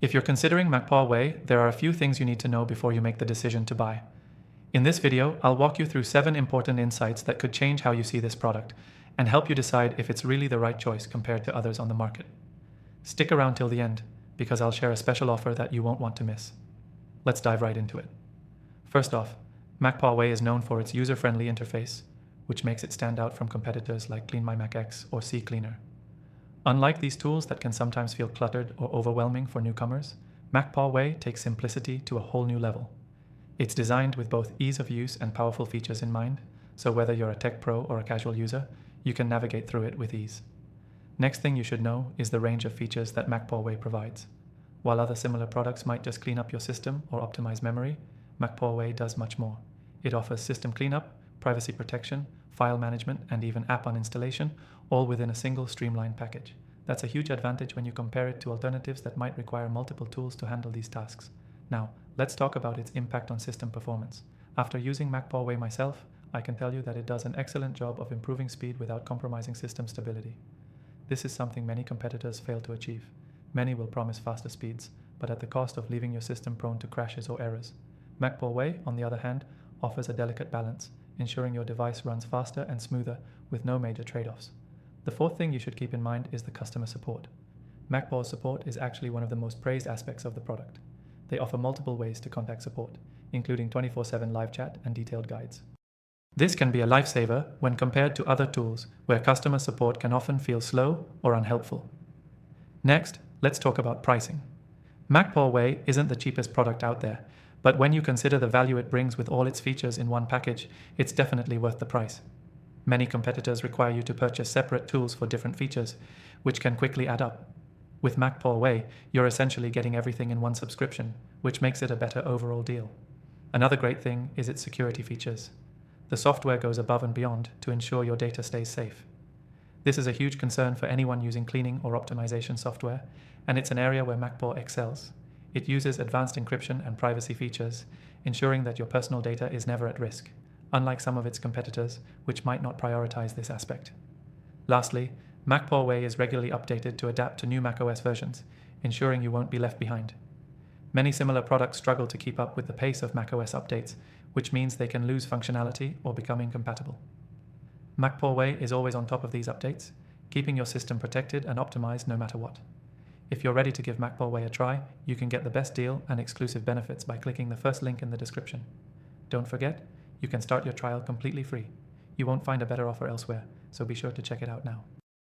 If you're considering MacPaw Way, there are a few things you need to know before you make the decision to buy. In this video, I'll walk you through 7 important insights that could change how you see this product and help you decide if it's really the right choice compared to others on the market. Stick around till the end, because I'll share a special offer that you won't want to miss. Let's dive right into it. First off, MacPaw Way is known for its user-friendly interface, which makes it stand out from competitors like Clean My Mac X or CCleaner. Unlike these tools that can sometimes feel cluttered or overwhelming for newcomers, MacPaw Way takes simplicity to a whole new level. It's designed with both ease of use and powerful features in mind, so whether you're a tech pro or a casual user, you can navigate through it with ease. Next thing you should know is the range of features that MacPaw Way provides. While other similar products might just clean up your system or optimize memory, MacPaw Way does much more. It offers system cleanup, privacy protection, file management, and even app uninstallation, all within a single streamlined package. That's a huge advantage when you compare it to alternatives that might require multiple tools to handle these tasks. Now, let's talk about its impact on system performance. After using MacPaw Way myself, I can tell you that it does an excellent job of improving speed without compromising system stability. This is something many competitors fail to achieve. Many will promise faster speeds, but at the cost of leaving your system prone to crashes or errors. MacPaw Way, on the other hand, offers a delicate balance, ensuring your device runs faster and smoother with no major trade-offs. The fourth thing you should keep in mind is the customer support. MacPaw's support is actually one of the most praised aspects of the product. They offer multiple ways to contact support, including 24/7 live chat and detailed guides. This can be a lifesaver when compared to other tools where customer support can often feel slow or unhelpful. Next, let's talk about pricing. MacPaw Way isn't the cheapest product out there, but when you consider the value it brings with all its features in one package, it's definitely worth the price. Many competitors require you to purchase separate tools for different features, which can quickly add up. With MacPaw Way, you're essentially getting everything in one subscription, which makes it a better overall deal. Another great thing is its security features. The software goes above and beyond to ensure your data stays safe. This is a huge concern for anyone using cleaning or optimization software, and it's an area where MacPaw excels. It uses advanced encryption and privacy features, ensuring that your personal data is never at risk, unlike some of its competitors, which might not prioritize this aspect. Lastly, MacPaw Way is regularly updated to adapt to new macOS versions, ensuring you won't be left behind. Many similar products struggle to keep up with the pace of macOS updates, which means they can lose functionality or become incompatible. MacPaw Way is always on top of these updates, keeping your system protected and optimized no matter what. If you're ready to give MacPaw Way a try, you can get the best deal and exclusive benefits by clicking the first link in the description. Don't forget, you can start your trial completely free. You won't find a better offer elsewhere, so be sure to check it out now.